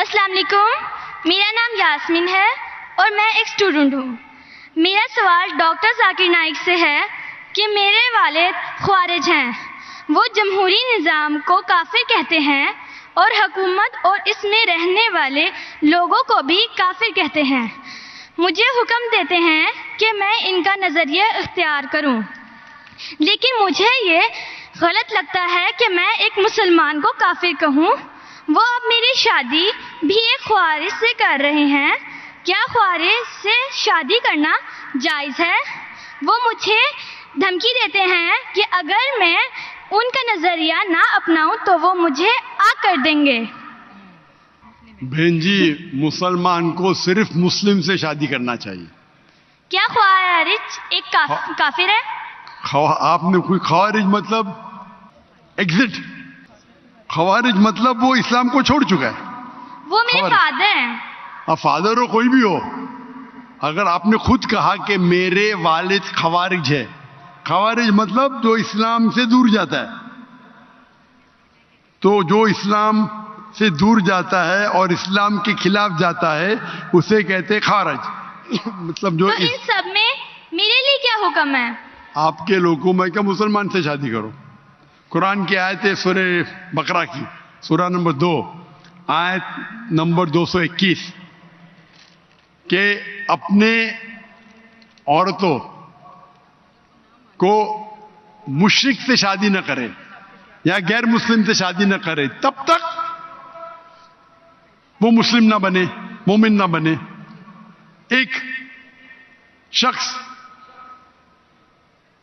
السلام علیکم، میرا نام یاسمین ہے اور میں ایک اسٹوڈنٹ ہوں۔ میرا سوال ڈاکٹر ذاکر نائک سے ہے کہ میرے والد خوارج ہیں، وہ جمہوری نظام کو کافر کہتے ہیں اور حکومت اور اس میں رہنے والے لوگوں کو بھی کافر کہتے ہیں۔ مجھے حکم دیتے ہیں کہ میں ان کا نظریہ اختیار کروں، لیکن مجھے یہ غلط لگتا ہے کہ میں ایک مسلمان کو کافر کہوں۔ وہ اب میری شادی بھی ایک خوارج سے کر رہے ہیں، کیا خوارج سے شادی کرنا جائز ہے؟ وہ مجھے دھمکی دیتے ہیں کہ اگر میں ان کا نظریہ نہ اپناؤں تو وہ مجھے آگ کر دیں گے۔ بہن جی، مسلمان کو صرف مسلم سے شادی کرنا چاہیے۔ کیا خوارج ایک کافر ہے؟ آپ نے کوئی خوارج مطلب ایگزٹ، خوارج مطلب وہ اسلام کو چھوڑ چکا ہے۔ وہ میرے فادر ہیں۔ اب فادر ہو کوئی بھی ہو، اگر آپ نے خود کہا کہ میرے والد خوارج ہے، خوارج مطلب جو اسلام سے دور جاتا ہے، تو جو اسلام سے دور جاتا ہے اور اسلام کے خلاف جاتا ہے اسے کہتے خوارج۔ مطلب جو تو ان سب میں میرے لیے کیا حکم ہے؟ آپ کے لوگوں میں کیا مسلمان سے شادی کرو۔ قرآن کی آیت ہے سورہ بقرہ کی، سورہ نمبر 2 آیت نمبر 221 کہ اپنے عورتوں کو مشرک سے شادی نہ کرے یا غیر مسلم سے شادی نہ کرے تب تک وہ مسلم نہ بنے، مومن نہ بنے۔ ایک شخص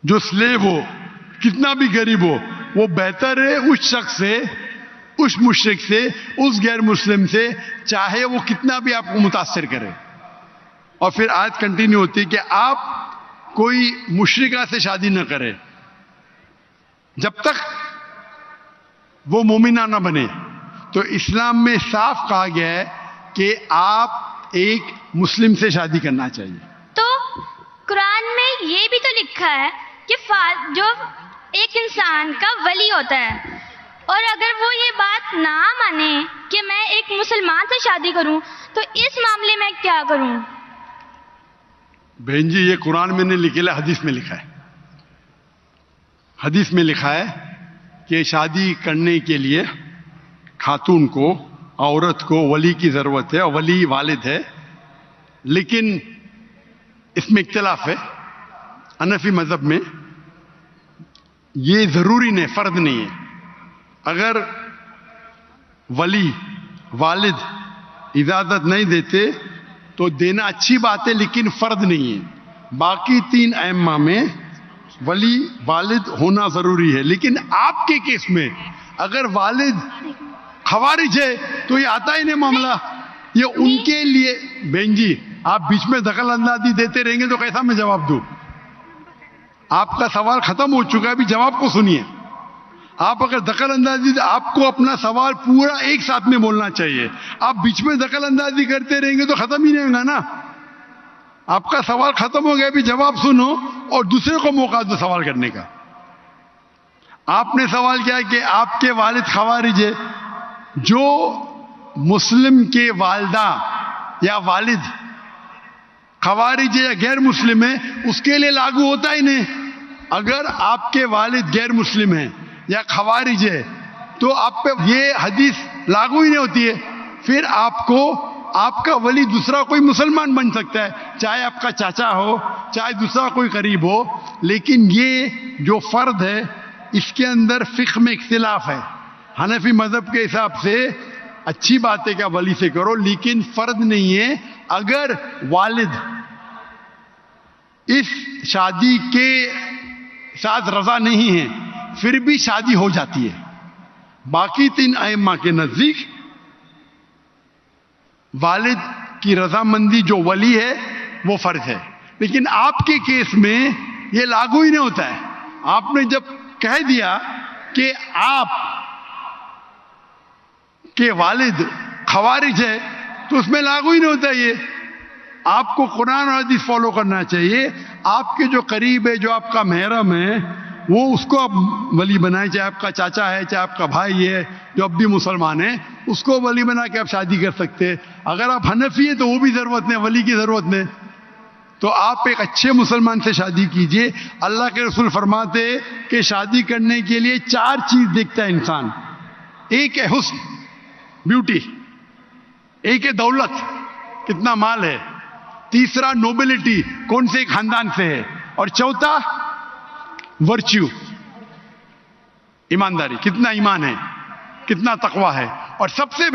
جو سلیو ہو، کتنا بھی غریب ہو، وہ بہتر ہے اس شخص سے، اس مشرک سے، اس غیر مسلم سے، چاہے وہ کتنا بھی آپ کو متاثر کرے۔ اور پھر آیت کنٹینیو ہوتی ہے کہ آپ کوئی مشرکہ سے شادی نہ کرے جب تک وہ مومنہ نہ بنے۔ تو اسلام میں صاف کہا گیا ہے کہ آپ ایک مسلم سے شادی کرنا چاہیے۔ تو قرآن میں یہ بھی تو لکھا ہے کہ جو ایک انسان کا ولی ہوتا ہے، اور اگر وہ یہ بات نہ مانے کہ میں ایک مسلمان سے شادی کروں تو اس معاملے میں کیا کروں؟ بہن جی، یہ قرآن میں نہیں لکھا، حدیث میں لکھا ہے۔ حدیث میں لکھا ہے کہ شادی کرنے کے لیے خاتون کو، عورت کو ولی کی ضرورت ہے، اور ولی والد ہے۔ لیکن اس میں اختلاف ہے، حنفی مذہب میں یہ ضروری نہیں، فرض نہیں ہے۔ اگر ولی والد اجازت نہیں دیتے تو دینا اچھی بات ہے، لیکن فرض نہیں ہے۔ باقی 3 ائمہ میں ولی والد ہونا ضروری ہے، لیکن آپ کے کیس میں اگر والد خوارج ہے تو یہ آتا ہی نہیں معاملہ۔ یہ ان کے لیے بہن جی، آپ بیچ میں دخل اندازی دیتے رہیں گے تو کیسا میں جواب دوں؟ آپ کا سوال ختم ہو چکا ہے، ابھی جواب کو سنیے۔ آپ اگر دخل اندازی، آپ کو اپنا سوال پورا ایک ساتھ میں بولنا چاہیے۔ آپ بیچ میں دخل اندازی کرتے رہیں گے تو ختم ہی نہیں ہوگا نا۔ آپ کا سوال ختم ہو گیا، ابھی جواب سنو اور دوسرے کو موقع دو سوال کرنے کا۔ آپ نے سوال کیا کہ آپ کے والد خوارج ہے، جو مسلم کے والدہ یا والد خوارج ہے یا غیر مسلم ہے اس کے لیے لاگو ہوتا ہی نہیں۔ اگر آپ کے والد غیر مسلم ہیں یا خوارج ہے تو آپ پہ یہ حدیث لاگو ہی نہیں ہوتی ہے۔ پھر آپ کو آپ کا ولی دوسرا کوئی مسلمان بن سکتا ہے، چاہے آپ کا چاچا ہو، چاہے دوسرا کوئی قریب ہو، لیکن یہ جو فرد ہے اس کے اندر فقہ میں اختلاف ہے۔ حنفی مذہب کے حساب سے اچھی بات ہے کہ ولی سے کرو، لیکن فرض نہیں ہے۔ اگر والد اس شادی کے ساتھ رضا نہیں ہے پھر بھی شادی ہو جاتی ہے۔ باقی 3 ائمہ کے نزدیک والد کی رضامندی جو ولی ہے وہ فرض ہے، لیکن آپ کے کیس میں یہ لاگو ہی نہیں ہوتا ہے۔ آپ نے جب کہہ دیا کہ آپ کے والد خوارج ہے تو اس میں لاگو ہی نہیں ہوتا یہ۔ آپ کو قرآن اور حدیث فالو کرنا چاہیے۔ آپ کے جو قریب ہے، جو آپ کا محرم ہے، وہ اس کو آپ ولی بنائیں، چاہے آپ کا چاچا ہے، چاہے آپ کا بھائی ہے جو اب بھی مسلمان ہے، اس کو ولی بنا کے آپ شادی کر سکتے ہیں۔ اگر آپ حنفی ہیں تو وہ بھی ضرورت نہیں، ولی کی ضرورت نہیں، تو آپ ایک اچھے مسلمان سے شادی کیجئے۔ اللہ کے رسول فرماتے کہ شادی کرنے کے لیے 4 چیز دیکھتا ہے انسان۔ ایک ہے حسن، بیوٹی، ایک ہے دولت، کتنا مال ہے، تیسرا نوبلٹی، کون سے خاندان سے ہے، اور چوتھا ورچیو، ایمانداری، کتنا ایمان ہے، کتنا تقوی ہے، اور سب سے